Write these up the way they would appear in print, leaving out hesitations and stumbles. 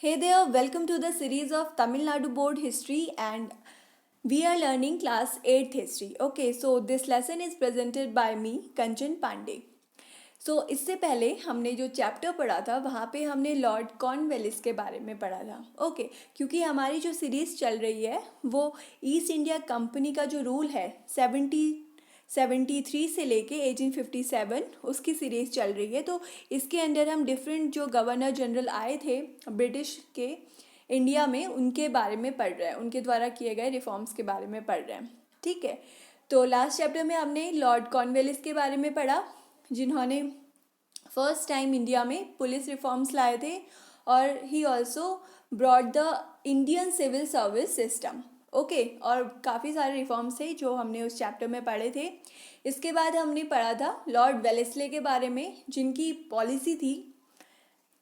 Hey there, welcome to the series of Tamil Nadu Board History and we are learning class 8th history. Okay, so this lesson is presented by me, Kanchan Pandey. इससे पहले हमने जो chapter पढ़ा था वहाँ पे हमने Lord Cornwallis के बारे में पढ़ा था। ओके, क्योंकि हमारी जो सीरीज़ चल रही है वो ईस्ट इंडिया कंपनी का जो रूल है 1773 से लेके 1857 उसकी सीरीज़ चल रही है। तो इसके अंदर हम डिफरेंट जो गवर्नर जनरल आए थे ब्रिटिश के इंडिया में उनके बारे में पढ़ रहे हैं, उनके द्वारा किए गए रिफॉर्म्स के बारे में पढ़ रहे हैं। ठीक है, तो लास्ट चैप्टर में हमने लॉर्ड कॉर्नवेलिस के बारे में पढ़ा जिन्होंने फर्स्ट टाइम इंडिया में पुलिस रिफॉर्म्स लाए थे और ही also brought the Indian civil service system. Okay, और काफ़ी सारे रिफॉर्म्स थे जो हमने उस चैप्टर में पढ़े थे। इसके बाद हमने पढ़ा था लॉर्ड वेलेस्ले के बारे में जिनकी पॉलिसी थी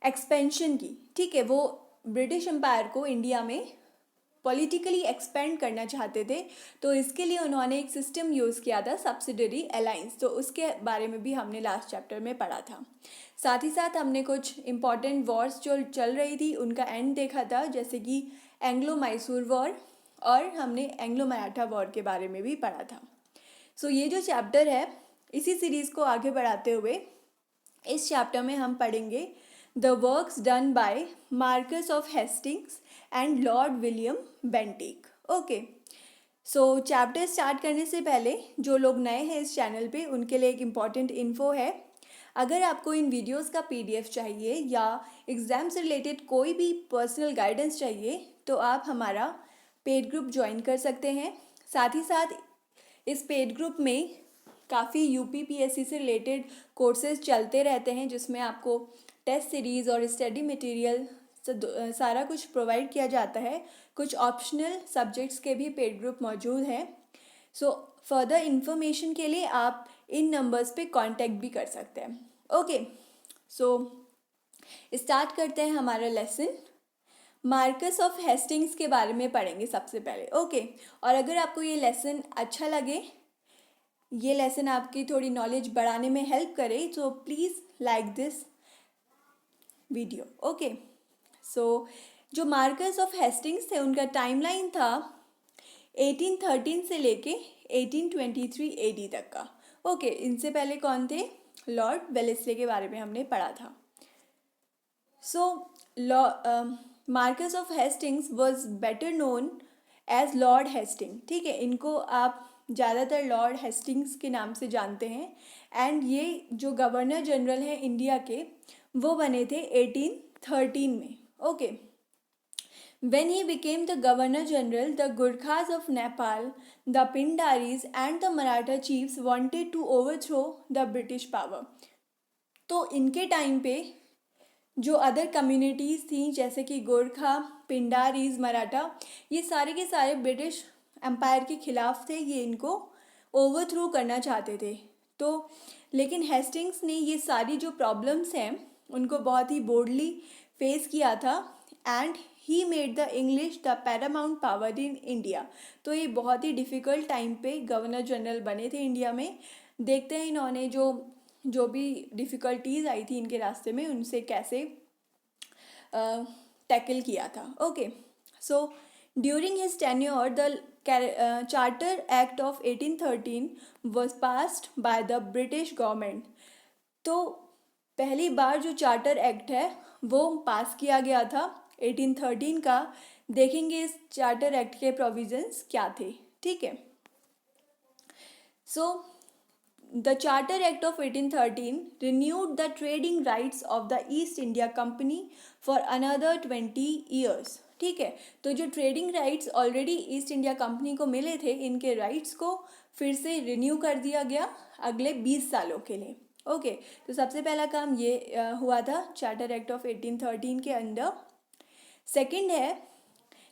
एक्सपेंशन की। ठीक है, वो ब्रिटिश एम्पायर को इंडिया में पॉलिटिकली एक्सपेंड करना चाहते थे, तो इसके लिए उन्होंने एक सिस्टम यूज़ किया था सब्सिडरी अलाइंस। तो उसके बारे में भी हमने लास्ट चैप्टर में पढ़ा था। साथ ही साथ हमने कुछ इम्पॉर्टेंट वॉर्स जो चल रही थी उनका एंड देखा था, जैसे कि एंग्लो मैसूर वॉर और हमने एंग्लो मराठा वॉर के बारे में भी पढ़ा था। ये जो चैप्टर है इसी सीरीज़ को आगे बढ़ाते हुए इस चैप्टर में हम पढ़ेंगे the works done by Marcus of Hastings and Lord William Bentinck. Okay, chapter start करने से पहले जो लोग नए हैं इस चैनल पे उनके लिए एक इम्पॉर्टेंट इन्फो है। अगर आपको इन वीडियोस का पीडीएफ चाहिए या एग्ज़ाम से रिलेटेड कोई भी पर्सनल गाइडेंस चाहिए तो आप हमारा पेड ग्रुप ज्वाइन कर सकते हैं। साथ ही साथ इस पेड ग्रुप में काफ़ी यूपीपीएससी से रिलेटेड कोर्सेज चलते रहते हैं जिसमें आपको टेस्ट सीरीज़ और स्टडी मटेरियल सारा कुछ प्रोवाइड किया जाता है। कुछ ऑप्शनल सब्जेक्ट्स के भी पेड ग्रुप मौजूद हैं। फर्दर इन्फॉर्मेशन के लिए आप इन नंबर्स पे कांटेक्ट भी कर सकते हैं। ओके, स्टार्ट करते हैं हमारा लेसन। मार्कस ऑफ हेस्टिंग्स के बारे में पढ़ेंगे सबसे पहले। ओके, और अगर आपको ये लेसन अच्छा लगे, ये लेसन आपकी थोड़ी नॉलेज बढ़ाने में हेल्प करे तो please like this video. Okay, जो मार्कस ऑफ हेस्टिंग्स थे उनका टाइमलाइन था 1813 से लेके 1823 एडी तक का। ओके, इनसे पहले कौन थे? लॉर्ड वेलेस्ले के बारे में हमने पढ़ा था। Marquess of Hastings was better known as Lord Hasting. ठीक है, इनको आप ज़्यादातर लॉर्ड हेस्टिंग्स के नाम से जानते हैं। एंड ये जो गवर्नर जनरल हैं इंडिया के वो बने थे 1813 में। Okay, when he became the governor general, the Gurkhas of Nepal, the Pindaris and the Maratha chiefs wanted to overthrow the British power. तो इनके टाइम पे जो अदर कम्युनिटीज़ थी जैसे कि गोरखा, पिंडारीज, मराठा, ये सारे के सारे ब्रिटिश एम्पायर के ख़िलाफ़ थे। ये इनको ओवरथ्रो करना चाहते थे। तो लेकिन हेस्टिंग्स ने ये सारी जो प्रॉब्लम्स हैं उनको बहुत ही बोल्डली फेस किया था and he made the English the Paramount power in India. तो ये बहुत ही डिफ़िकल्ट टाइम पे गवर्नर जनरल बने थे इंडिया में। देखते हैं इन्होंने जो भी डिफ़िकल्टीज़ आई थी इनके रास्ते में उनसे कैसे टैकल किया था। Okay, during his tenure the charter act of 1813 was passed by the British government. तो पहली बार जो चार्टर एक्ट है वो पास किया गया था 1813 का। देखेंगे इस चार्टर एक्ट के प्रोविजंस क्या थे। ठीक है, the charter act of 1813 renewed the trading rights of the East India Company for another 20 years। ठीक है, तो जो trading rights already east India company को मिले थे इनके राइट्स को फिर से रिन्यू कर दिया गया अगले 20 सालों के लिए। ओके, तो सबसे पहला काम ये हुआ था चार्टर एक्ट ऑफ 1813 के अंदर। सेकंड है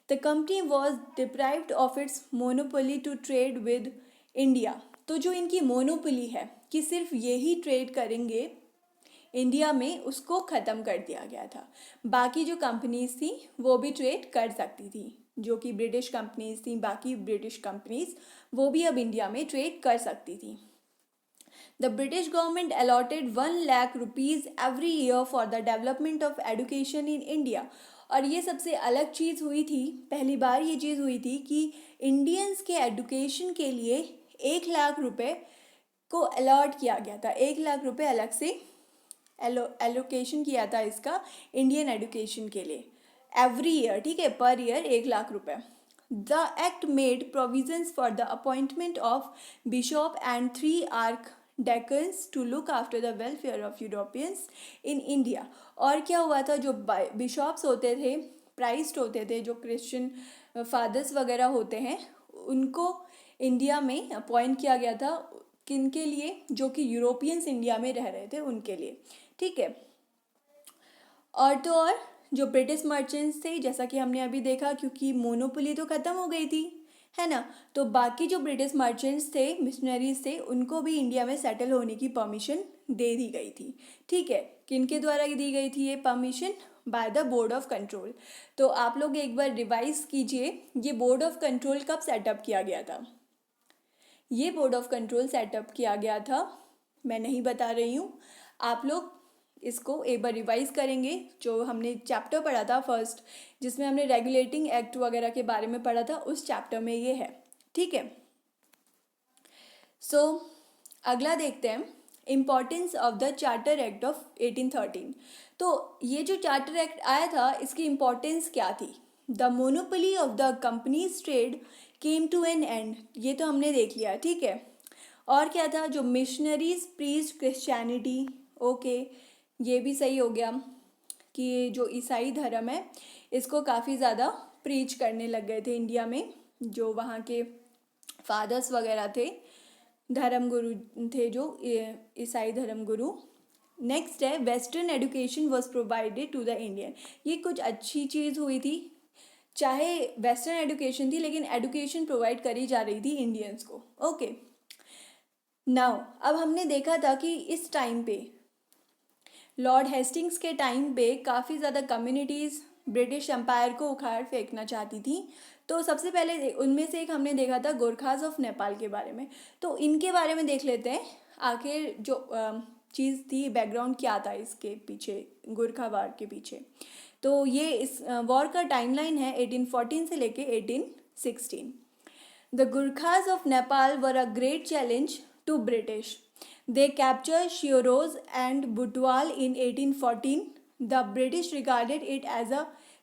the company was deprived of its monopoly to trade with India. तो जो इनकी मोनोपोली है कि सिर्फ यही ट्रेड करेंगे इंडिया में, उसको ख़त्म कर दिया गया था। बाकी जो कंपनीज थी वो भी ट्रेड कर सकती थी, जो कि ब्रिटिश कंपनीज थी, बाकी ब्रिटिश कंपनीज वो भी अब इंडिया में ट्रेड कर सकती थी। The British government allotted 1 lakh rupees every year for the development of education in India। और ये सबसे अलग चीज़ हुई थी, पहली बार ये चीज़ हुई थी कि इंडियंस के एडुकेशन के लिए 1 लाख रुपए को अलॉट किया गया था। 1 लाख रुपए अलग से एलोकेशन किया था इसका इंडियन एजुकेशन के लिए एवरी ईयर, ठीक है, पर ईयर 1 लाख रुपए। The act made provisions for the appointment of bishop and 3 deacons to look after the welfare of Europeans in India. और क्या हुआ था, जो बिशॉप्स होते थे, प्राइस्ट होते थे, जो क्रिश्चियन फादर्स वगैरह होते हैं, उनको इंडिया में अपॉइंट किया गया था। किन के लिए? जो कि यूरोपियंस इंडिया में रह रहे थे उनके लिए, ठीक है। और तो और जो ब्रिटिश मर्चेंट्स थे, जैसा कि हमने अभी देखा, क्योंकि मोनोपोली तो ख़त्म हो गई थी, है ना, तो बाकी जो ब्रिटिश मर्चेंट्स थे, मिशनरीज थे, उनको भी इंडिया में सेटल होने की परमिशन दे दी गई थी, ठीक है। किनके द्वारा दी गई थी ये permission? By the board of control. तो आप लोग एक बार रिवाइज कीजिए, ये बोर्ड ऑफ कंट्रोल कब सेटअप किया गया था? ये बोर्ड ऑफ कंट्रोल सेटअप किया गया था, मैं नहीं बता रही हूँ, आप लोग इसको एक बार रिवाइज करेंगे। जो हमने चैप्टर पढ़ा था फर्स्ट, जिसमें हमने रेगुलेटिंग एक्ट वगैरह के बारे में पढ़ा था, उस चैप्टर में ये है, ठीक है। सो अगला देखते हैं, importance of the charter act of 1813। तो ये जो चार्टर एक्ट आया था, इसकी इम्पोर्टेंस क्या थी? The monopoly of the companies trade came to an end, ये तो हमने देख लिया, ठीक है। और क्या था? जो मिशनरीज प्रीच क्रिश्चियनिटी, ओके, ये भी सही हो गया कि जो ईसाई धर्म है इसको काफ़ी ज़्यादा प्रीच करने लग गए थे इंडिया में, जो वहाँ के फादर्स वगैरह थे, धर्मगुरु थे, जो ईसाई धर्मगुरु। नेक्स्ट है, western education was provided to the Indian. ये कुछ अच्छी चीज़ हुई थी, चाहे वेस्टर्न एजुकेशन थी, लेकिन एजुकेशन प्रोवाइड करी जा रही थी इंडियंस को, ओके। नाउ अब हमने देखा था कि इस टाइम पे, लॉर्ड हेस्टिंग्स के टाइम पे, काफ़ी ज़्यादा कम्युनिटीज़ ब्रिटिश एम्पायर को उखाड़ फेंकना चाहती थी। तो सबसे पहले उनमें से एक हमने देखा था गोरखाज ऑफ नेपाल के बारे में। तो इनके बारे में देख लेते हैं, आखिर जो चीज़ थी, बैकग्राउंड क्या था इसके पीछे, गोरखा वार के पीछे। तो ये इस वॉर का टाइमलाइन है 1814 से लेके 1816। The Gurkhas of Nepal were a great challenge to British. They captured Shioroz and Butwal in 1814. The British regarded it as a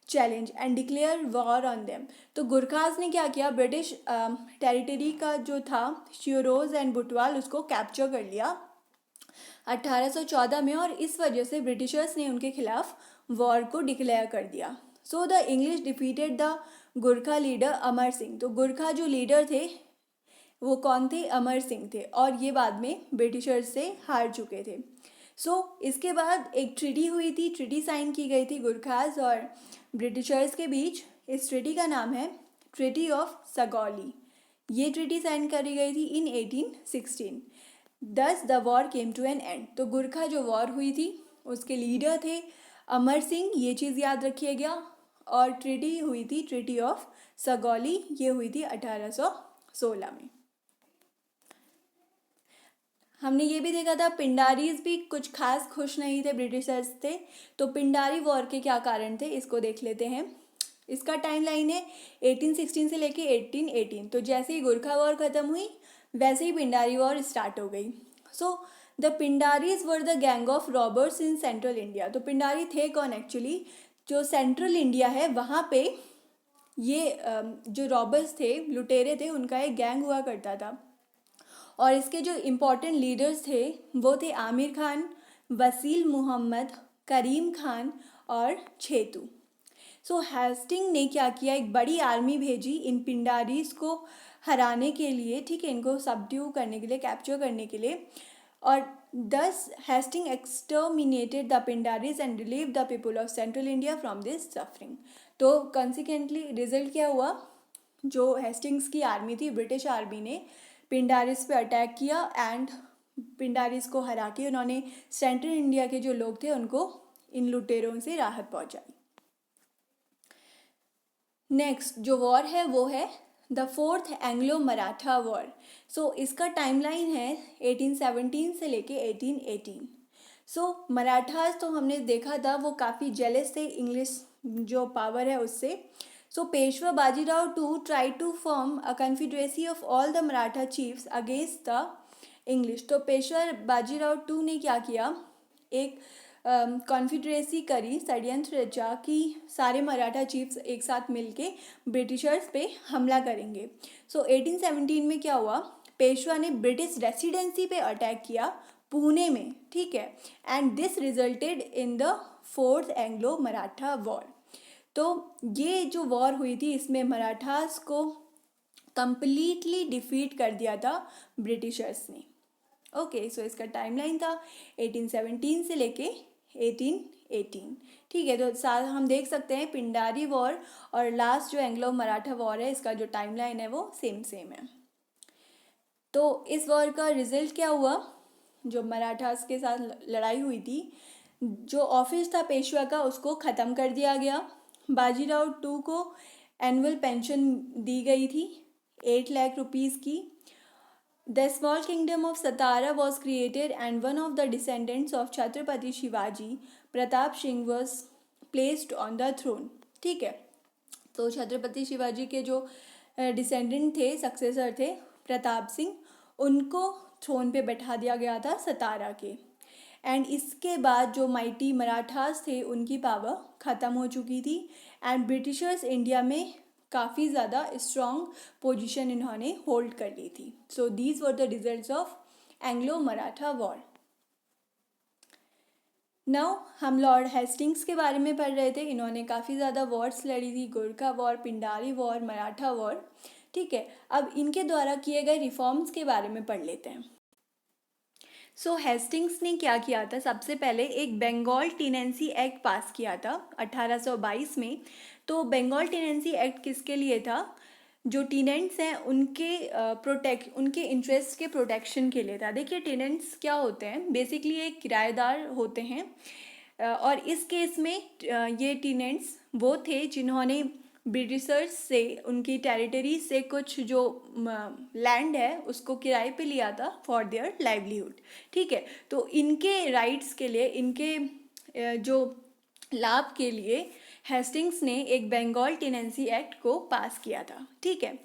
challenge and declared war on them. तो गुरखाज ने क्या किया? ब्रिटिश टेरिटरी का जो था शियोरोज एंड बुटवाल, उसको कैप्चर कर लिया 1814 में, और इस वजह से ब्रिटिशर्स ने उनके खिलाफ वॉर को डिक्लेयर कर दिया। So the English defeated the Gurkha leader Amar Singh. तो गुरखा जो लीडर थे वो कौन थे? अमर सिंह थे, और ये बाद में ब्रिटिशर्स से हार चुके थे। इसके बाद एक ट्रीटी हुई थी, ट्रीटी साइन की गई थी गुरखाज और ब्रिटिशर्स के बीच। इस ट्रीटी का नाम है ट्रीटी ऑफ सगौली। ये ट्रीटी साइन करी गई थी in 1816। Thus the war came to an end. तो गुरखा जो वॉर हुई थी उसके लीडर थे अमर सिंह, ये चीज़ याद रखिएगा। और ट्रीटी हुई थी ट्रीटी ऑफ सगौली, ये हुई थी 1816 में। हमने ये भी देखा था पिंडारीज भी कुछ खास खुश नहीं थे ब्रिटिशर्स से। तो पिंडारी वॉर के क्या कारण थे, इसको देख लेते हैं। इसका टाइमलाइन है 1816 से लेके 1818। तो जैसे ही गोरखा वॉर ख़त्म हुई, वैसे ही पिंडारी वॉर स्टार्ट हो गई। So the Pindaris were the gang of robbers in central India. तो पिंडारी थे कौन? एक्चुअली जो सेंट्रल इंडिया है वहाँ पे ये जो रॉबर्स थे, लुटेरे थे, उनका एक गैंग हुआ करता था। और इसके जो इम्पोर्टेंट लीडर्स थे वो थे आमिर खान, वसील मोहम्मद, करीम खान और छेतू। सो हेस्टिंग ने क्या किया? एक बड़ी आर्मी भेजी इन पिंडारीज को हराने के लिए, ठीक है, इनको सबड्यू करने के लिए, कैप्चर करने के लिए। और दस Hastings exterminated the Pindaris and relieve the people of central India from this suffering. तो कंसिक्वेंटली रिजल्ट क्या हुआ? जो हेस्टिंग्स की आर्मी थी, ब्रिटिश आर्मी ने पिंडारिस पे अटैक किया एंड पिंडारिस को हरा के उन्होंने सेंट्रल इंडिया के जो लोग थे उनको इन लुटेरों से राहत पहुंचाई। नेक्स्ट जो वॉर है वो है the fourth Anglo Maratha war. So इसका टाइमलाइन है 1817 से लेके 1818। मराठास तो हमने देखा था वो काफ़ी जेलस थे इंग्लिश जो पावर है उससे. Peshwa Bajirao two try to form a confederacy of all the Maratha chiefs against the English. तो पेशवा बाजीराव टू ने क्या किया, एक कॉन्फिडरेसी करी, षड्यंत्र रचा कि सारे मराठा चीफ्स एक साथ मिलके ब्रिटिशर्स पे हमला करेंगे. 1817 में क्या हुआ, पेशवा ने ब्रिटिश रेसिडेंसी पे अटैक किया पुणे में, ठीक है. And this resulted in the fourth Anglo Maratha war. तो ये जो वॉर हुई थी इसमें मराठास को कंप्लीटली डिफीट कर दिया था ब्रिटिशर्स ने. ओके, सो इसका टाइमलाइन था 1817 से लेके 1818. ठीक है, तो साथ हम देख सकते हैं पिंडारी वॉर और लास्ट जो एंग्लो मराठा वॉर है इसका जो टाइमलाइन है वो सेम है. तो इस वॉर का रिजल्ट क्या हुआ, जो मराठास के साथ लड़ाई हुई थी, जो ऑफिस था पेशवा का उसको ख़त्म कर दिया गया. बाजीराव टू को एनुअल पेंशन दी गई थी 8 लाख रुपीज़ की. The small kingdom of Satara was created and one of the descendants of Chhatrapati Shivaji Pratap Singh was placed on the throne. ठीक है, तो छत्रपति शिवाजी के जो डिसेंडेंट थे, सक्सेसर थे प्रताप सिंह, उनको थ्रोन पे बैठा दिया गया था सतारा के. एंड इसके बाद जो माइटी मराठास थे उनकी पावर ख़त्म हो चुकी थी एंड ब्रिटिशर्स इंडिया में काफ़ी ज़्यादा स्ट्रॉन्ग पोजीशन इन्होंने होल्ड कर ली थी. So these were the results of Anglo Maratha war. Now हम लॉर्ड हेस्टिंग्स के बारे में पढ़ रहे थे. इन्होंने काफ़ी ज़्यादा वॉर्स लड़ी थी, Gorkha war, Pindari war, Maratha war. ठीक है, अब इनके द्वारा किए गए रिफॉर्म्स के बारे में पढ़ लेते हैं. हेस्टिंग्स ने क्या किया था, सबसे पहले एक बंगाल टेनेंसी एक्ट पास किया था 1822 में. तो बंगाल टेनेंसी एक्ट किसके लिए था, जो टेनेंट्स हैं उनके इंटरेस्ट के प्रोटेक्शन के लिए था. देखिए टेनेंट्स क्या होते हैं, बेसिकली एक किराएदार होते हैं. और इस केस में ये टेनेंट्स वो थे जिन्होंने ब्रिटिशर्स से उनकी टेरिटरी से कुछ जो लैंड है उसको किराए पे लिया था फॉर देयर लाइवलीहुड. ठीक है, तो इनके राइट्स के लिए, इनके जो लाभ के लिए हेस्टिंग्स ने एक बंगाल टेनेंसी एक्ट को पास किया था. ठीक है,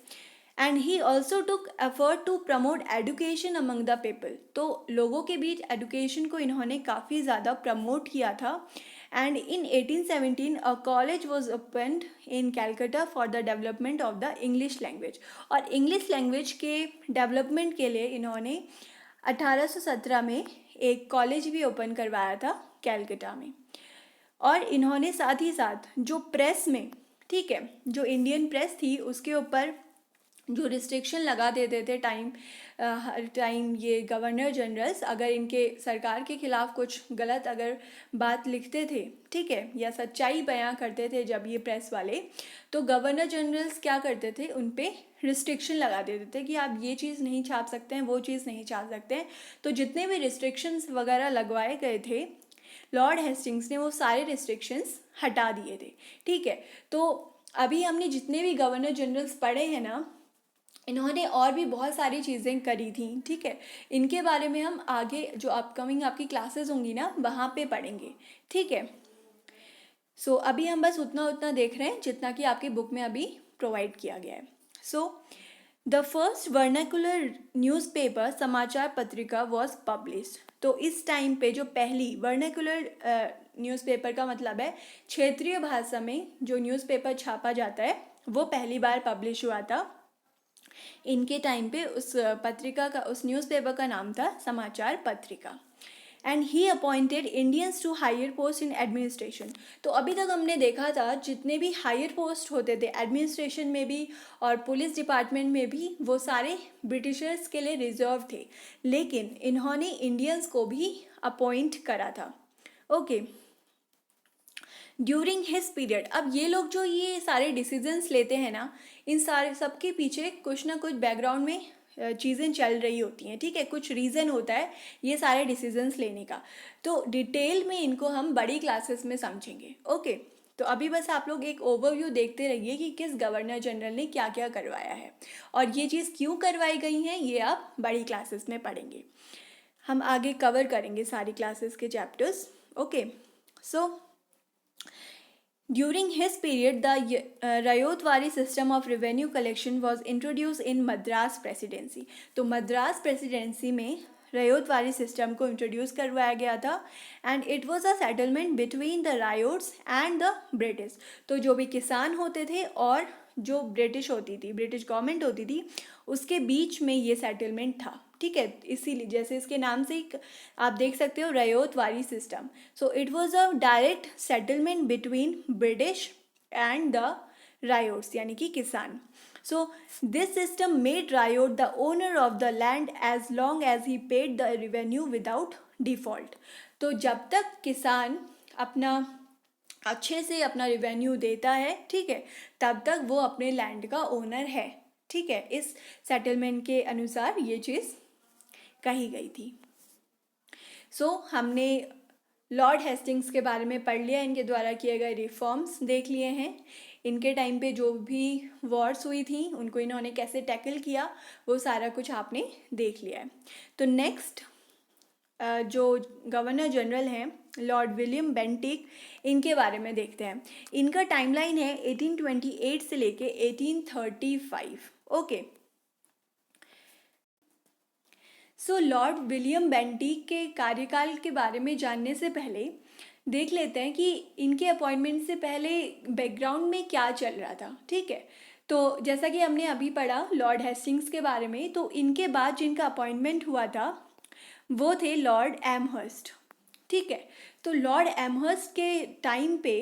and he also took effort to promote education among the people. तो लोगों के बीच एडुकेशन को इन्होंने काफ़ी ज़्यादा प्रमोट किया था. And in 1817 a college was opened in Calcutta for the development of the English language. और इंग्लिश लैंग्वेज के डेवलपमेंट के लिए इन्होंने 1817 में एक कॉलेज भी ओपन करवाया था कैलकाटा में. और इन्होंने साथ ही साथ जो प्रेस में, ठीक है, जो इंडियन प्रेस थी उसके ऊपर जो रिस्ट्रिक्शन लगा देते थे हर टाइम ये गवर्नर जनरल्स, अगर इनके सरकार के ख़िलाफ़ कुछ गलत अगर बात लिखते थे, ठीक है, या सच्चाई बयां करते थे जब ये प्रेस वाले, तो गवर्नर जनरल्स क्या करते थे, उन पे रिस्ट्रिक्शन लगा देते थे कि आप ये चीज़ नहीं छाप सकते हैं, वो चीज़ नहीं छाप सकते हैं. तो जितने भी रिस्ट्रिक्शंस वगैरह लगवाए गए थे लॉर्ड हेस्टिंग्स ने वो सारे रिस्ट्रिक्शंस हटा दिए थे. ठीक है, तो अभी हमने जितने भी गवर्नर जनरल्स पढ़े हैं ना, इन्होंने और भी बहुत सारी चीज़ें करी थी. ठीक है, इनके बारे में हम आगे जो अपकमिंग आपकी क्लासेस होंगी ना वहाँ पे पढ़ेंगे. ठीक है, अभी हम बस उतना देख रहे हैं जितना कि आपकी बुक में अभी प्रोवाइड किया गया है. द फर्स्ट वर्नाकुलर न्यूज़पेपर समाचार पत्रिका वॉज पब्लिश्ड. तो इस टाइम पे जो पहली वर्नाकुलर न्यूज़पेपर का मतलब है क्षेत्रीय भाषा में जो न्यूज़पेपर छापा जाता है वो पहली बार पब्लिश हुआ था. इनके टाइम पे उस पत्रिका का, उस न्यूज़पेपर का नाम था Samachar Patrika. And he appointed Indians to higher post in administration. तो अभी तक हमने देखा था जितने भी हायर पोस्ट होते थे एडमिनिस्ट्रेशन में भी और पुलिस डिपार्टमेंट में भी, वो सारे ब्रिटिशर्स के लिए रिजर्व थे, लेकिन इन्होंने इंडियंस को भी अपॉइंट करा था. Okay, during his period. अब ये लोग जो ये सारे डिसीजंस लेते हैं ना, इन सारे सबके पीछे कुछ ना कुछ बैकग्राउंड में चीज़ें चल रही होती हैं. ठीक है, कुछ रीज़न होता है ये सारे डिसीजंस लेने का. तो डिटेल में इनको हम बड़ी क्लासेस में समझेंगे. ओके, तो अभी बस आप लोग एक ओवरव्यू देखते रहिए कि किस गवर्नर जनरल ने क्या क्या करवाया है और ये चीज़ क्यों करवाई गई हैं, ये आप बड़ी क्लासेस में पढ़ेंगे. हम आगे कवर करेंगे सारी क्लासेस के chapters. Okay, so during his period, the Rayotwari system of revenue collection was introduced in Madras Presidency. तो मद्रास प्रेसिडेंसी में रयोतवारी सिस्टम को इंट्रोड्यूस करवाया गया था and it was a settlement between the riots and the British. तो जो भी किसान होते थे और जो ब्रिटिश होती थी, ब्रिटिश गवर्नमेंट होती थी, उसके बीच में ये सेटलमेंट था। ठीक है, इसीलिए जैसे इसके नाम से ही आप देख सकते हो ryotwari system. So it was a direct settlement between British and the ryots यानी कि किसान। So this system made ryot the owner of the land as long as he paid the revenue without default. तो जब तक किसान अपना अच्छे से अपना रेवेन्यू देता है, ठीक है, तब तक वो अपने लैंड का ओनर है। ठीक है, इस सेटलमेंट के अनुसार ये चीज़ कही गई थी। सो हमने लॉर्ड हेस्टिंग्स के बारे में पढ़ लिया, इनके द्वारा किए गए रिफॉर्म्स देख लिए हैं, इनके टाइम पे जो भी वॉर्स हुई थी उनको इन्होंने कैसे टैकल किया वो सारा कुछ आपने देख लिया है। तो नेक्स्ट जो गवर्नर जनरल हैं लॉर्ड विलियम बेंटिक, इनके बारे में देखते हैं। इनका टाइमलाइन है 1828 से लेके 1835। Okay, so Lord William Bentinck के कार्यकाल के बारे में जानने से पहले देख लेते हैं कि इनके अपॉइंटमेंट से पहले बैकग्राउंड में क्या चल रहा था। ठीक है, तो जैसा कि हमने अभी पढ़ा लॉर्ड हेस्टिंग्स के बारे में, तो इनके बाद जिनका अपॉइंटमेंट हुआ था वो थे लॉर्ड एमहर्स्ट। ठीक है, तो लॉर्ड एमहर्स्ट के टाइम पे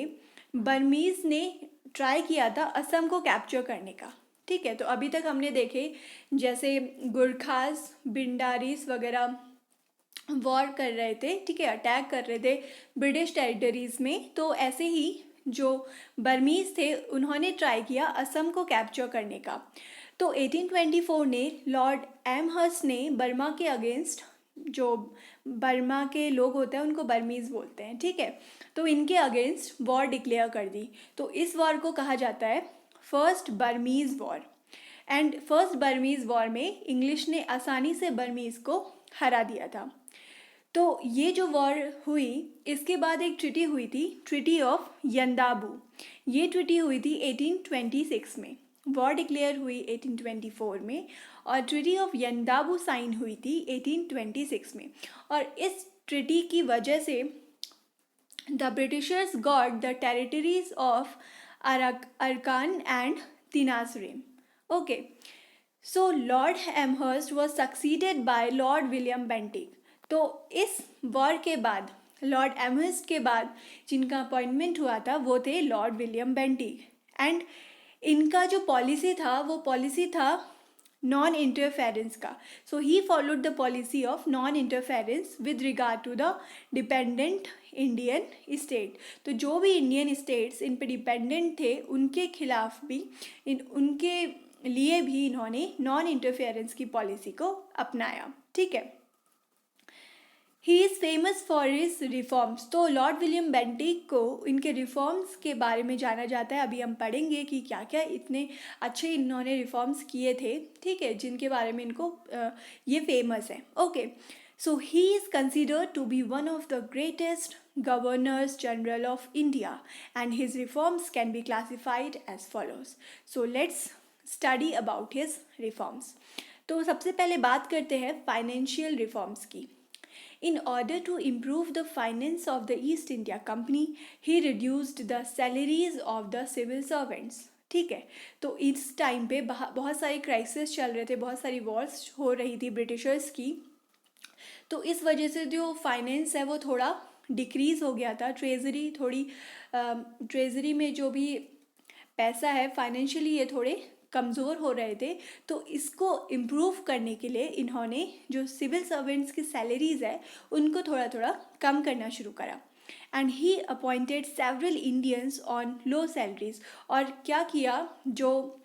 बर्मीज ने ट्राई किया था असम को कैप्चर करने का। ठीक है, तो अभी तक हमने देखे जैसे गुरखास, बिंडारीस वगैरह वॉर कर रहे थे, ठीक है, अटैक कर रहे थे ब्रिटिश टेरिटरीज में, तो ऐसे ही जो बर्मीज थे उन्होंने ट्राई किया असम को कैप्चर करने का। तो 1824 ने लॉर्ड एमहर्स्ट ने बर्मा के अगेंस्ट, जो बर्मा के लोग होते हैं उनको बर्मीज़ बोलते हैं, ठीक है, तो इनके अगेंस्ट वॉर डिक्लेयर कर दी। तो इस वॉर को कहा जाता है first Burmese war. And first Burmese war में इंग्लिश ने आसानी से बर्मीज़ को हरा दिया था। तो ये जो वॉर हुई, इसके बाद एक ट्रिटी हुई थी, ट्रिटी ऑफ यंदाबू। ये ट्रिटी हुई थी 1826 में। वॉर डिक्लेयर हुई 1824 में और ट्रिटी ऑफ यंदाबू साइन हुई थी 1826 में। और इस ट्रिटी की वजह से the Britishers got the territories of Arakan and Tenasserim. Okay, so Lord Amherst was succeeded by Lord William Bentinck. तो इस वॉर के बाद लॉर्ड एमहर्स्ट के बाद जिनका अपॉइंटमेंट हुआ था वो थे लॉर्ड विलियम बेंटिक। एंड इनका जो पॉलिसी था वो पॉलिसी था नॉन इंटरफेरेंस का। So he followed the policy of non interference with regard to the dependent Indian state. तो जो भी इंडियन स्टेट्स इन पे डिपेंडेंट थे उनके खिलाफ भी उनके लिए भी इन्होंने नॉन इंटरफेरेंस की पॉलिसी को अपनाया। ठीक है, he is famous for his reforms. तो लॉर्ड विलियम बेंटिक को इनके रिफॉर्म्स के बारे में जाना जाता है। अभी हम पढ़ेंगे कि क्या क्या इतने अच्छे इन्होंने रिफॉर्म्स किए थे, ठीक है, जिनके बारे में इनको ये फेमस है। Okay, so he is considered to be one of the greatest governors general of India and his reforms can be classified as follows. So let's study about his reforms. तो सबसे पहले बात करते हैं फाइनेंशियल रिफॉर्म्स की। In order to improve the finance of the East India Company, he reduced the salaries of the civil servants. ठीक है, तो इस टाइम पे बहुत सारी क्राइसिस चल रहे थे, बहुत सारी वॉर्स हो रही थी ब्रिटिशर्स की, तो इस वजह से जो फाइनेंस है वो थोड़ा डिक्रीज़ हो गया था। ट्रेजरी में जो भी पैसा है फाइनेंशियली ये थोड़े कमज़ोर हो रहे थे। तो इसको इम्प्रूव करने के लिए इन्होंने जो सिविल सर्वेंट्स की सैलरीज़ है उनको थोड़ा थोड़ा कम करना शुरू करा। And he appointed several Indians on low salaries. और क्या किया, जो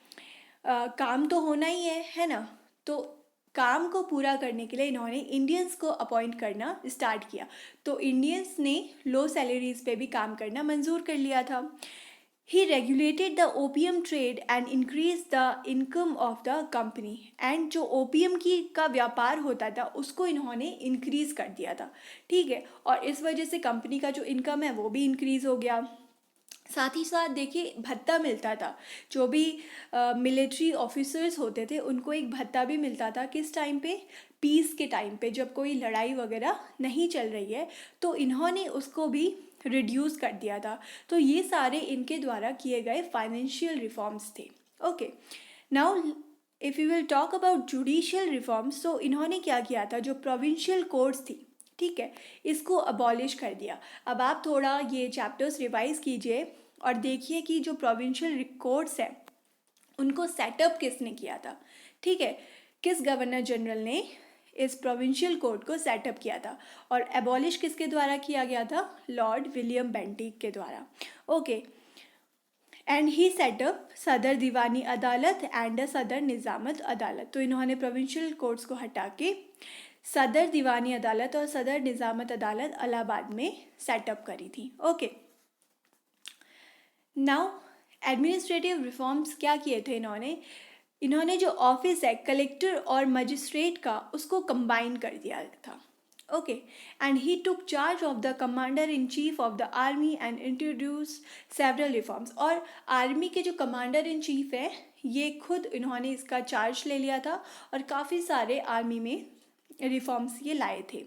काम तो होना ही है ना, तो काम को पूरा करने के लिए इन्होंने इंडियंस को अपॉइंट करना स्टार्ट किया। तो इंडियंस ने लो सैलरीज पे भी काम करना मंजूर कर लिया था। He regulated the opium trade and increase the income of the company. And जो ओपियम की का व्यापार होता था उसको इन्होंने इंक्रीज कर दिया था, ठीक है, और इस वजह से कंपनी का जो इनकम है वो भी इंक्रीज हो गया। साथ ही साथ देखिए भत्ता मिलता था, जो भी मिलिट्री ऑफिसर्स होते थे उनको एक भत्ता भी मिलता था। किस टाइम पे? पीस के टाइम पे, जब कोई लड़ाई वगैरह नहीं चल रही है, तो इन्होंने उसको भी रिड्यूस कर दिया था। तो ये सारे इनके द्वारा किए गए फाइनेंशियल रिफॉर्म्स थे। Okay, now if you will talk about judicial reforms, तो इन्होंने क्या किया था, जो प्रोविंशियल कोर्ट्स थी, ठीक है, इसको अबॉलिश कर दिया। अब आप थोड़ा ये चैप्टर्स रिवाइज कीजिए और देखिए कि जो प्रोविंशियल कोर्ट्स हैं उनको सेटअप किसने किया था, ठीक है, किस गवर्नर जनरल ने इस प्रोविंशियल कोर्ट को सेटअप किया था। और एबॉलिश किसके द्वारा किया गया था? लॉर्ड विलियम बेंटिक के द्वारा। ओके, एंड ही सेटअप सदर दीवानी अदालत एंड सदर निज़ामत अदालत। तो इन्होंने प्रोविंशियल कोर्ट्स को हटा के सदर दीवानी अदालत और सदर निज़ामत अदालत इलाहाबाद में सेटअप करी थी। ओके, नाउ एडमिनिस्ट्रेटिव रिफॉर्म्स क्या किए थे इन्होंने जो ऑफिस है कलेक्टर और मजिस्ट्रेट का, उसको कंबाइन कर दिया था। Okay, and he took charge of the commander in chief of the army and introduce several reforms. और आर्मी के जो कमांडर इन चीफ है ये खुद इन्होंने इसका चार्ज ले लिया था और काफ़ी सारे आर्मी में रिफॉर्म्स ये लाए थे।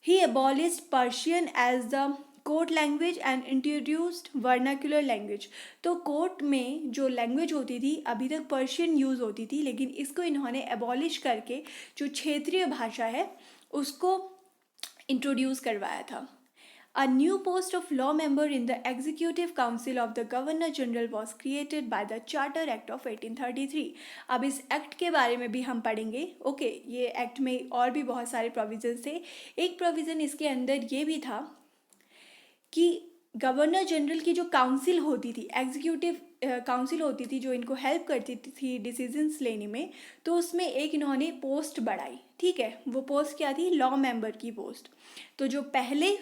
He abolished Persian as the court language and introduced vernacular language. तो कोर्ट में जो लैंग्वेज होती थी अभी तक पर्शियन यूज़ होती थी, लेकिन इसको इन्होंने एबॉलिश करके जो क्षेत्रीय भाषा है उसको इंट्रोड्यूस करवाया था। A new post of law member in the Executive Council of the Governor General was created by the Charter Act of 1833। अब इस एक्ट के बारे में भी हम पढ़ेंगे। ओके, ये एक्ट में और भी बहुत सारे प्रोविजन थे। एक प्रोविज़न इसके अंदर ये भी था कि गवर्नर जनरल की जो काउंसिल होती थी, एग्जीक्यूटिव काउंसिल होती थी जो इनको हेल्प करती थी डिसीजंस लेने में, तो उसमें एक इन्होंने पोस्ट बढ़ाई, ठीक है, वो पोस्ट क्या थी? लॉ मेंबर की पोस्ट। तो जो पहले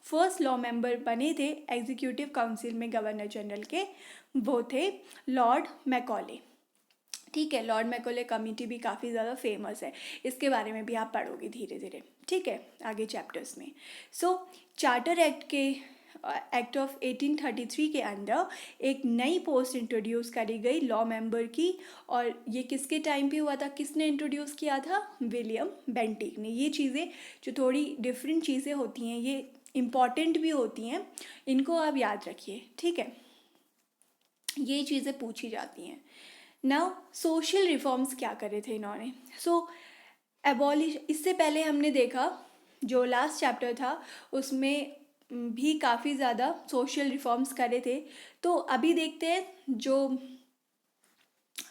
फर्स्ट लॉ मेंबर बने थे एग्जीक्यूटिव काउंसिल में गवर्नर जनरल के, वो थे लॉर्ड मैकॉले, ठीक है। लॉर्ड मैकॉले कमेटी भी काफ़ी ज़्यादा फेमस है, इसके बारे में भी आप पढ़ोगे धीरे धीरे, ठीक है, आगे चैप्टर्स में। सो चार्टर एक्ट के एक्ट ऑफ 1833 के अंदर एक नई पोस्ट इंट्रोड्यूस करी गई लॉ मेंबर की, और ये किसके टाइम पे हुआ था? किसने इंट्रोड्यूस किया था? विलियम बेंटिक ने। ये चीज़ें जो थोड़ी डिफरेंट चीज़ें होती हैं ये इम्पॉर्टेंट भी होती हैं, इनको आप याद रखिए, ठीक है, ये चीज़ें पूछी जाती हैं। नाउ सोशल रिफॉर्म्स क्या करे थे इन्होंने? सो एबॉलिश, इससे पहले हमने देखा जो लास्ट चैप्टर था उसमें भी काफ़ी ज़्यादा सोशल रिफॉर्म्स करे थे। तो अभी देखते हैं जो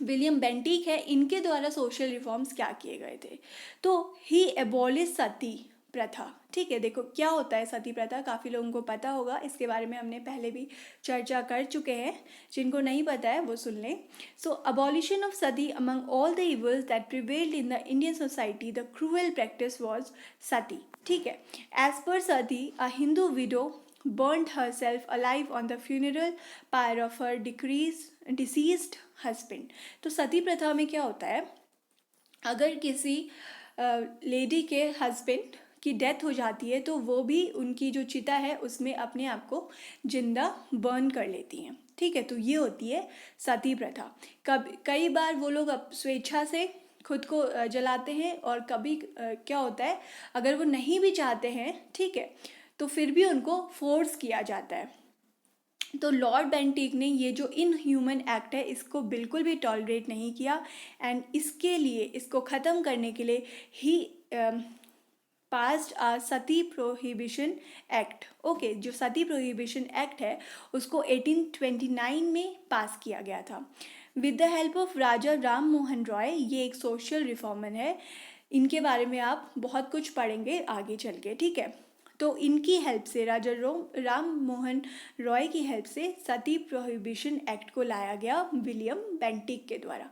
विलियम बेंटिक है इनके द्वारा सोशल रिफॉर्म्स क्या किए गए थे। तो ही एबॉलिश सती प्रथा, ठीक है। देखो क्या होता है सती प्रथा, काफ़ी लोगों को पता होगा, इसके बारे में हमने पहले भी चर्चा कर चुके हैं, जिनको नहीं पता है वो सुन लें। So abolition of sati among all the evils that prevailed in the Indian society the cruel practice was sati, ठीक है। As per sati a Hindu widow burned herself alive on the funeral pyre of her deceased husband। तो सती प्रथा में क्या होता है, अगर किसी लेडी के हस्बैंड की डेथ हो जाती है तो वो भी उनकी जो चिता है उसमें अपने आप को जिंदा बर्न कर लेती हैं, ठीक है। तो ये होती है सती प्रथा। कई बार वो लोग स्वेच्छा से खुद को जलाते हैं, और कभी क्या होता है अगर वो नहीं भी चाहते हैं, ठीक है, तो फिर भी उनको फोर्स किया जाता है। तो लॉर्ड बेंटिक ने ये जो इनह्यूमन एक्ट है इसको बिल्कुल भी टॉलरेट नहीं किया, एंड इसके लिए, इसको ख़त्म करने के लिए ही पास्ड आ सती प्रोहिबिशन एक्ट। ओके, जो सती प्रोहिबिशन एक्ट है उसको 1829 में पास किया गया था विद द हेल्प ऑफ राजा राम मोहन रॉय। ये एक सोशल रिफॉर्मर है, इनके बारे में आप बहुत कुछ पढ़ेंगे आगे चल के, ठीक है। तो इनकी हेल्प से, राजा राम मोहन रॉय की हेल्प से सती प्रोहिबिशन एक्ट को लाया गया विलियम बेंटिक के द्वारा।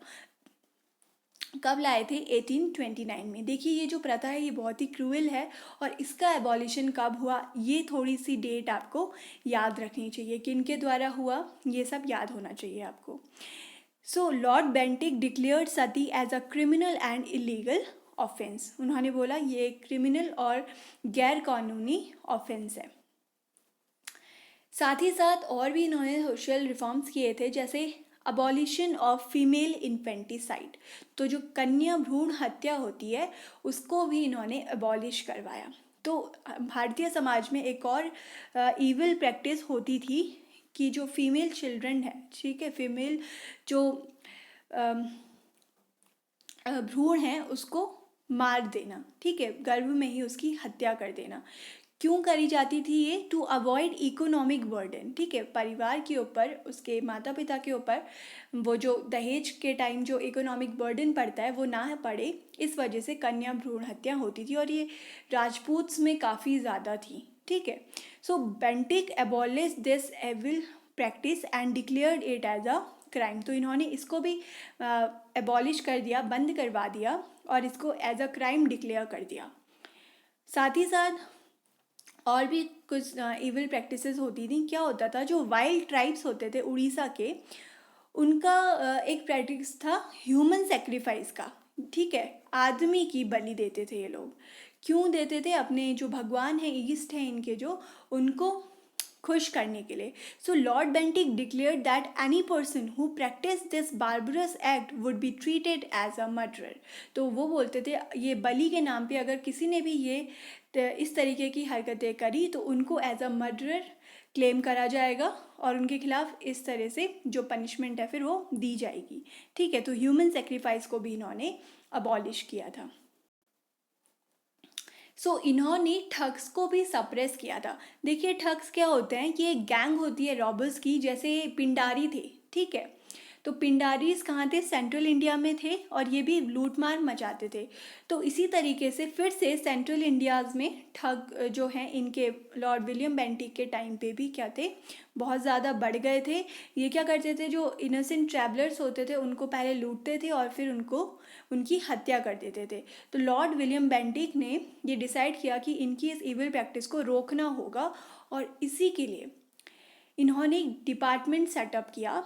कब लाए थे? 1829 में। देखिए ये जो प्रथा है ये बहुत ही क्रूएल है, और इसका एबॉलिशन कब हुआ ये थोड़ी सी डेट आपको याद रखनी चाहिए, किनके द्वारा हुआ ये सब याद होना चाहिए आपको। So Lord Bentinck declared sati as a criminal and illegal offence. उन्होंने बोला ये एक क्रिमिनल और गैर कानूनी ऑफेंस है। साथ ही साथ और भी इन्होंने सोशल रिफॉर्म्स किए थे, जैसे अबॉलिशन ऑफ फीमेल इन्फेंटिसाइड, तो जो कन्या भ्रूण हत्या होती है उसको भी इन्होंने अबॉलिश करवाया। तो भारतीय समाज में एक और ईविल प्रैक्टिस होती थी कि जो फीमेल चिल्ड्रन है, ठीक है, फीमेल जो भ्रूण है उसको मार देना, ठीक है, गर्भ में ही उसकी हत्या कर देना। क्यों करी जाती थी ये? टू अवॉइड इकोनॉमिक बर्डन, ठीक है, परिवार के ऊपर, उसके माता पिता के ऊपर वो जो दहेज के टाइम जो इकोनॉमिक बर्डन पड़ता है वो ना पड़े, इस वजह से कन्या भ्रूण हत्या होती थी, और ये राजपूत्स में काफ़ी ज़्यादा थी, ठीक है। So Bentinck abolish this evil practice and declared it as a crime. तो इन्होंने इसको भी एबॉलिश कर दिया, बंद करवा दिया, और इसको एज अ क्राइम डिक्लेयर कर दिया। साथ ही साथ और भी कुछ इविल प्रैक्टिसेस होती थी। क्या होता था, जो वाइल्ड ट्राइब्स होते थे उड़ीसा के, उनका एक प्रैक्टिस था ह्यूमन सेक्रीफाइस का, ठीक है, आदमी की बलि देते थे ये लोग। क्यों देते थे? अपने जो भगवान है, ईस्ट है इनके जो, उनको खुश करने के लिए। So Lord Bentinck declared that any person who practice this barbarous act would be treated as a murderer. तो वो बोलते थे ये बलि के नाम पे अगर किसी ने भी ये इस तरीके की हरकतें करी तो उनको एज अ मर्डरर क्लेम करा जाएगा, और उनके खिलाफ इस तरह से जो पनिशमेंट है फिर वो दी जाएगी, ठीक है। तो ह्यूमन सेक्रीफाइस को भी इन्होंने अबॉलिश किया था। इन्होंने ठग्स को भी सप्रेस किया था। देखिए ठग्स क्या होते हैं कि एक गैंग होती है रॉबर्स की, जैसे पिंडारी थे, ठीक है। तो पिंडारीज कहाँ थे? सेंट्रल इंडिया में थे, और ये भी लूटमार मचाते थे। तो इसी तरीके से फिर से सेंट्रल इंडियाज़ में ठग जो हैं इनके लॉर्ड विलियम बेंटिक के टाइम पे भी क्या थे, बहुत ज़्यादा बढ़ गए थे। ये क्या करते थे, जो इनोसेंट ट्रैवलर्स होते थे उनको पहले लूटते थे और फिर उनको उनकी हत्या कर देते थे। तो लॉर्ड विलियम बेंटिक ने ये डिसाइड किया कि इनकी इस इविल प्रैक्टिस को रोकना होगा, और इसी के लिए इन्होंने एक डिपार्टमेंट सेटअप किया।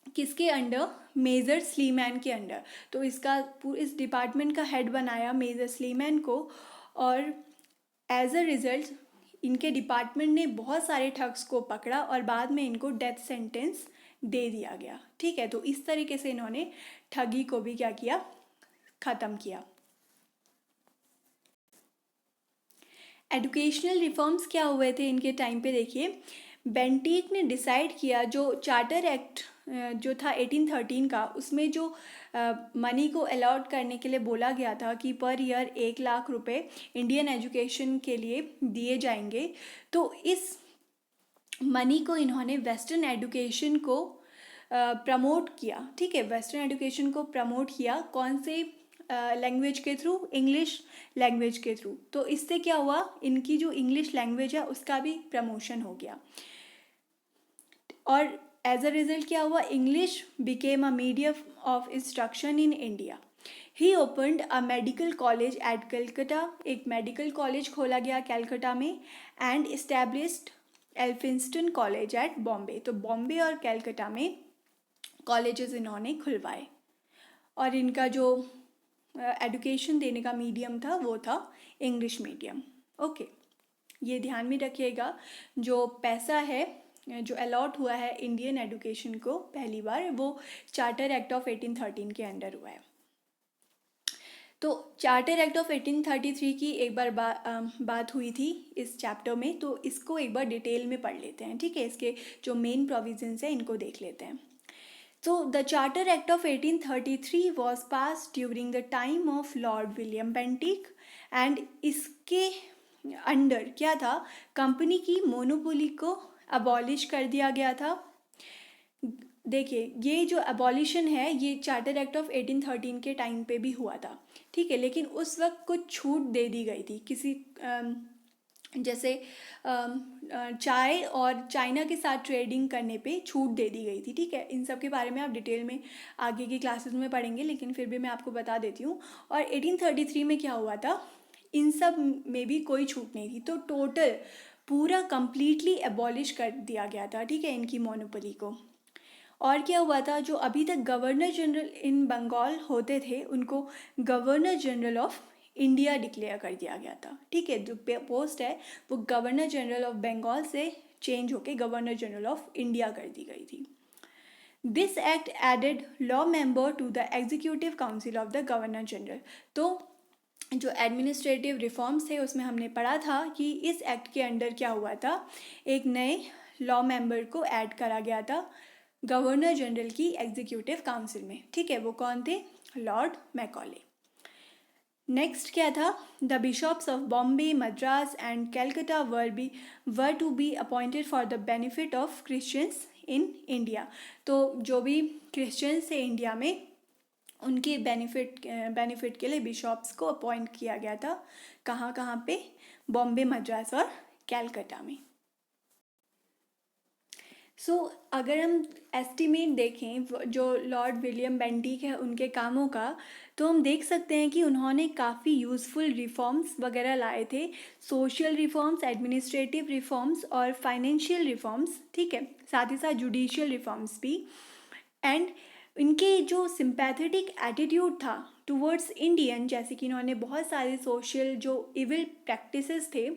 किसके अंडर? मेजर स्लीमैन के अंडर। तो इस डिपार्टमेंट का हेड बनाया मेजर स्लीमैन को, और एज अ रिजल्ट इनके डिपार्टमेंट ने बहुत सारे ठग्स को पकड़ा और बाद में इनको डेथ सेंटेंस दे दिया गया, ठीक है। तो इस तरीके से इन्होंने ठगी को भी क्या किया, ख़त्म किया। एजुकेशनल रिफॉर्म्स क्या हुए थे इनके टाइम पे? देखिए बेंटिक ने डिसाइड किया, जो चार्टर एक्ट जो था 1813 का, उसमें जो मनी को अलॉट करने के लिए बोला गया था कि पर ईयर 1 लाख रुपए इंडियन एजुकेशन के लिए दिए जाएंगे। तो इस मनी को इन्होंने वेस्टर्न एजुकेशन को प्रमोट किया, ठीक है, वेस्टर्न एजुकेशन को प्रमोट किया। कौन से लैंग्वेज के थ्रू? इंग्लिश लैंग्वेज के थ्रू। तो इससे क्या हुआ, इनकी जो इंग्लिश लैंग्वेज है उसका भी प्रमोशन हो गया, और एज अ रिजल्ट क्या हुआ, English became a medium of instruction in India. He opened a medical college eight Calcutta, एक मेडिकल कॉलेज खोला गया कैलकाटा में, and established Elphinstone college eight Bombay. तो बॉम्बे और कैलकाटा में कॉलेजेस इन्होंने खुलवाए, और इनका जो एजुकेशन देने का मीडियम था वो था इंग्लिश मीडियम, ओके। ये ध्यान में रखिएगा, जो पैसा है जो अलॉट हुआ है इंडियन एजुकेशन को पहली बार, वो चार्टर एक्ट ऑफ 1813 के अंडर हुआ है। तो चार्टर एक्ट ऑफ 1833 की एक बार बात हुई थी इस चैप्टर में, तो इसको एक बार डिटेल में पढ़ लेते हैं, ठीक है। इसके जो मेन प्रोविजंस हैं इनको देख लेते हैं। So the Charter Act of 1833 was passed during the time of Lord William Bentinck, and इसके अंडर क्या था, कंपनी की मोनोपोली को अबॉलिश कर दिया गया था। देखिए ये जो अबॉलिशन है ये चार्टर एक्ट ऑफ 1813 के टाइम पे भी हुआ था, ठीक है, लेकिन उस वक्त कुछ छूट दे दी गई थी किसी जैसे चाय और चाइना के साथ ट्रेडिंग करने पे छूट दे दी गई थी, ठीक है। इन सब के बारे में आप डिटेल में आगे की क्लासेस में पढ़ेंगे, लेकिन फिर भी मैं आपको बता देती हूँ। और 1833 में क्या हुआ था, इन सब में भी कोई छूट नहीं थी, तो टोटल पूरा कंप्लीटली एबॉलिश कर दिया गया था, ठीक है, इनकी मोनोपोली को। और क्या हुआ था, जो अभी तक गवर्नर जनरल इन बंगाल होते थे उनको governor general of India declare कर दिया गया था, ठीक है। जो पोस्ट है वो गवर्नर जनरल ऑफ बंगाल से चेंज होके गवर्नर जनरल ऑफ इंडिया कर दी गई थी। This act added law member to the executive council of the governor general. तो जो एडमिनिस्ट्रेटिव रिफॉर्म्स थे उसमें हमने पढ़ा था कि इस एक्ट के अंडर क्या हुआ था, एक नए लॉ मेंबर को ऐड करा गया था गवर्नर जनरल की एग्जीक्यूटिव काउंसिल में, ठीक है। वो कौन थे, लॉर्ड मैकॉले। नेक्स्ट क्या था, the bishops of Bombay, Madras and Calcutta were to be appointed for the benefit of Christians in India. तो जो भी क्रिश्चियंस थे इंडिया में उनके बेनिफिट के लिए बिशॉप्स को अपॉइंट किया गया था। कहाँ कहाँ पे, बॉम्बे, मद्रास और कैलकाटा में। अगर हम एस्टिमेट देखें जो लॉर्ड विलियम बेंटिक है उनके कामों का, तो हम देख सकते हैं कि उन्होंने काफ़ी यूज़फुल रिफॉर्म्स वगैरह लाए थे, सोशल रिफॉर्म्स, एडमिनिस्ट्रेटिव रिफॉर्म्स और फाइनेंशियल रिफॉर्म्स, ठीक है, साथ ही साथ जुडिशियल रिफॉर्म्स भी। एंड इनके जो सिंपैथेटिक एटीट्यूड था टुवर्ड्स इंडियन, जैसे कि इन्होंने बहुत सारे सोशल जो इविल प्रैक्टिसेस थे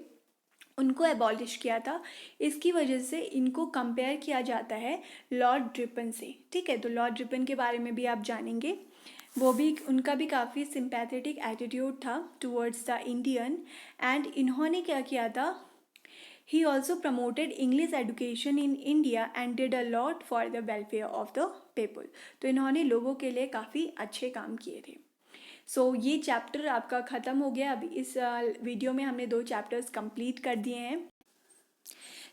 उनको एबॉलिश किया था, इसकी वजह से इनको कंपेयर किया जाता है लॉर्ड रिपन से, ठीक है। तो लॉर्ड रिपन के बारे में भी आप जानेंगे, वो भी उनका भी काफ़ी सिंपैथेटिक एटीट्यूड था टुवर्ड्स द इंडियन। एंड इन्होंने क्या किया था, he also promoted English education in India and did a lot for the welfare of the people. तो इन्होंने लोगों के लिए काफ़ी अच्छे काम किए थे। ये चैप्टर आपका ख़त्म हो गया। अभी इस वीडियो में हमने 2 चैप्टर्स कंप्लीट कर दिए हैं।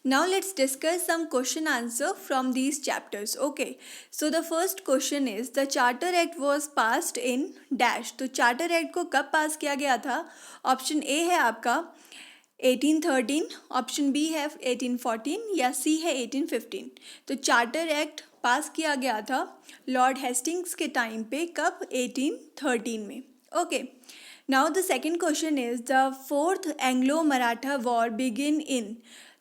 Now let's discuss some question answer from these chapters. Okay, so the first question is the Charter Act was passed in dash. तो Charter Act को कब पास किया गया था? ऑप्शन ए है आपका 1813, ऑप्शन बी है 1814 या सी है 1815। तो चार्टर एक्ट पास किया गया था लॉर्ड हेस्टिंग्स के टाइम पे, कब, 1813 में। Okay, now the second question is the fourth Anglo Maratha war begin in.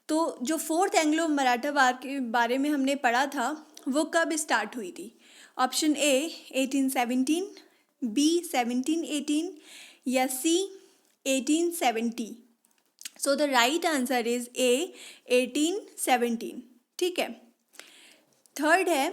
तो जो फोर्थ एंग्लो मराठा वॉर के बारे में हमने पढ़ा था वो कब स्टार्ट हुई थी? ऑप्शन ए 1817, बी 1718 या सी 1870। So the right answer is a 1817, ठीक है। थर्ड है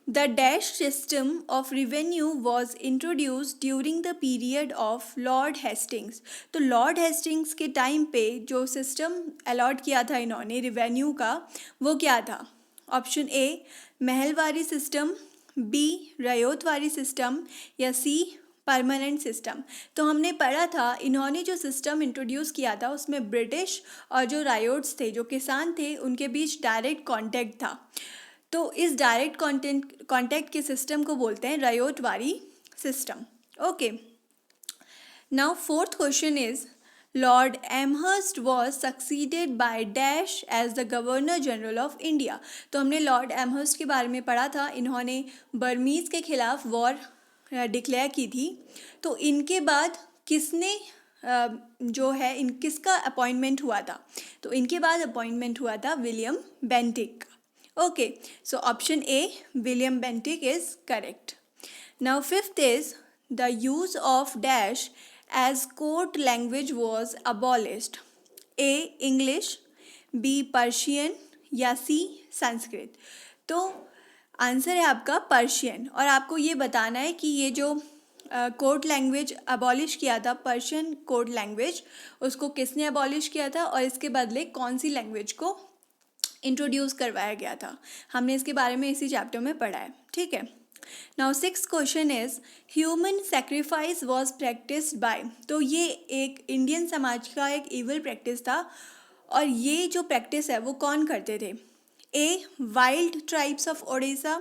the dash system of revenue was introduce during the period of Lord Hastings. तो लॉर्ड हेस्टिंग्स के टाइम पे जो सिस्टम अलॉट किया था इन्होंने रिवेन्यू का, वो क्या था? Option A mahalwari system, B ryotwari system या सी परमानेंट सिस्टम। तो हमने पढ़ा था इन्होंने जो सिस्टम इंट्रोड्यूस किया था उसमें ब्रिटिश और जो रायोट्स थे, जो किसान थे, उनके बीच डायरेक्ट कांटेक्ट था। तो इस डायरेक्ट कांटेक्ट के सिस्टम को बोलते हैं ryotwari system. Okay, now fourth question is Lord Amherst was succeeded by dash as the governor general of India. तो हमने लॉर्ड एमहर्स्ट के बारे में पढ़ा था, इन्होंने बर्मीज़ के खिलाफ वॉर डिक्लेयर की थी। तो इनके बाद किसने जो है किसका अपॉइंटमेंट हुआ था? तो इनके बाद अपॉइंटमेंट हुआ था William Bentinck. Okay, so option A William Bentinck is correct. Now fifth is the use of dash as court language was abolished. A English, B Persian या सी संस्कृत। तो आंसर है आपका पर्शियन। और आपको ये बताना है कि ये जो कोर्ट लैंग्वेज अबॉलिश किया था, पर्शियन कोर्ट लैंग्वेज, उसको किसने अबॉलिश किया था और इसके बदले कौन सी लैंग्वेज को इंट्रोड्यूस करवाया गया था। हमने इसके बारे में इसी चैप्टर में पढ़ा है, ठीक है। Now six question is human sacrifice was practised by. तो ये एक इंडियन समाज का एक इवल प्रैक्टिस था, और ये जो प्रैक्टिस है वो कौन करते थे? A wild tribes of Odisha,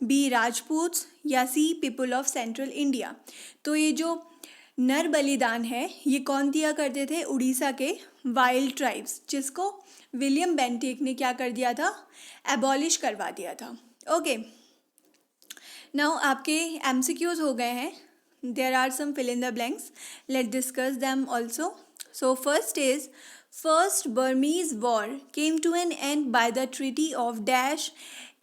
B Rajputs या C people of central India. तो ये जो नर बलिदान है, ये कौन दिया करते थे? उड़ीसा के वाइल्ड ट्राइब्स, जिसको विलियम बेंटिक ने क्या कर दिया था? एबॉलिश करवा दिया था। ओके, नाउ आपके एमसीक्यूज हो गए हैं. There are some fill in the blanks, let discuss them also. So first is, first Burmese war came to an end by the treaty of dash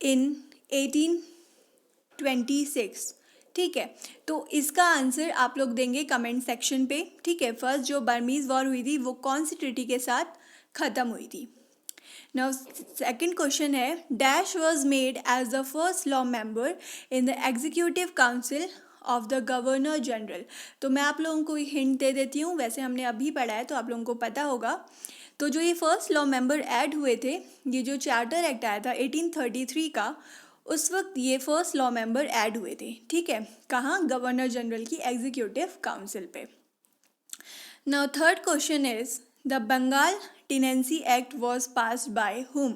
in 1826. ठीक है, तो इसका आंसर आप लोग देंगे कमेंट सेक्शन पे. ठीक है, फर्स्ट जो बर्मीज वॉर हुई थी वो कौन सी ट्रीटी के साथ ख़त्म हुई थी? नाउ सेकंड क्वेश्चन है, dash was made as the first law member in the executive council of the governor general. तो मैं आप लोगों को हिंट दे देती हूँ, वैसे हमने अभी पढ़ा है तो आप लोगों को पता होगा. तो जो ये फर्स्ट लॉ मेंबर ऐड हुए थे, ये जो चार्टर एक्ट आया था 1833 का, उस वक्त ये फर्स्ट लॉ मेंबर ऐड हुए थे. ठीक है, कहाँ? गवर्नर जनरल की एग्जीक्यूटिव काउंसिल पे. Now third question is, the Bengal tenancy act was passed by whom.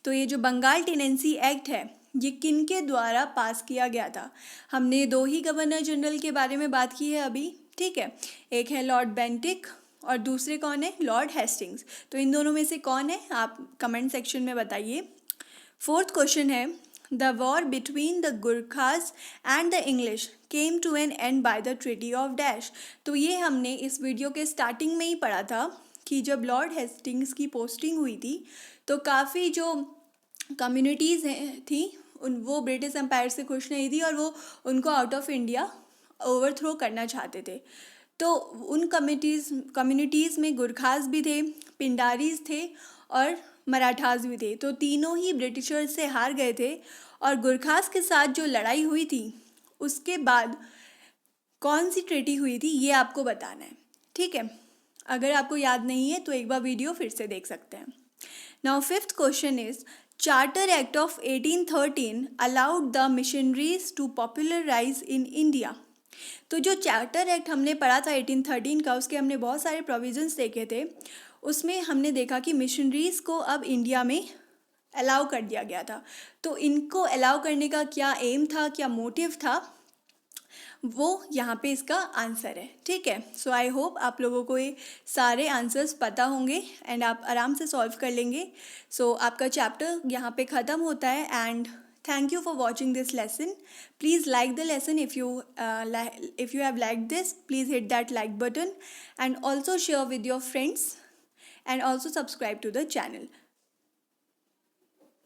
तो ये जो बंगाल टेनेंसी एक्ट है ये किन के द्वारा पास किया गया था? हमने दो ही गवर्नर जनरल के बारे में बात की है अभी. ठीक है, एक है लॉर्ड बेंटिक और दूसरे कौन है? Lord Hastings. तो इन दोनों में से कौन है? आप कमेंट सेक्शन में बताइए. फोर्थ क्वेश्चन है, the war between the Gurkhas and the English came to an end by the treaty of dash. तो ये हमने इस वीडियो के स्टार्टिंग में ही पढ़ा था कि जब लॉर्ड हेस्टिंग्स की पोस्टिंग हुई थी तो काफ़ी जो कम्युनिटीज़ थी वो ब्रिटिश एम्पायर से खुश नहीं थी और वो उनको आउट ऑफ इंडिया ओवरथ्रो करना चाहते थे. तो उन कम्युनिटीज़ में गुरखास भी थे, पिंडारीज थे और मराठास भी थे. तो तीनों ही ब्रिटिशर्स से हार गए थे और गुरखास के साथ जो लड़ाई हुई थी उसके बाद कौन सी ट्रीटी हुई थी ये आपको बताना है. ठीक है, अगर आपको याद नहीं है तो एक बार वीडियो फिर से देख सकते हैं. Now fifth question is, charter act of 1813 allowed the missionaries to popularize in India. तो जो चार्टर एक्ट हमने पढ़ा था 1813 का, उसके हमने बहुत सारे प्रोविजंस देखे थे. उसमें हमने देखा कि मिशनरीज़ को अब इंडिया में अलाउ कर दिया गया था. तो इनको अलाउ करने का क्या एम था, क्या मोटिव था, वो यहाँ पे इसका आंसर है. ठीक है, सो आई होप आप लोगों को ये सारे आंसर्स पता होंगे एंड आप आराम से सॉल्व कर लेंगे. सो आपका चैप्टर यहाँ पे ख़त्म होता है and thank you for watching this lesson. Please like the lesson if you have liked this. Please hit that like button and also share with your friends and also subscribe to the channel.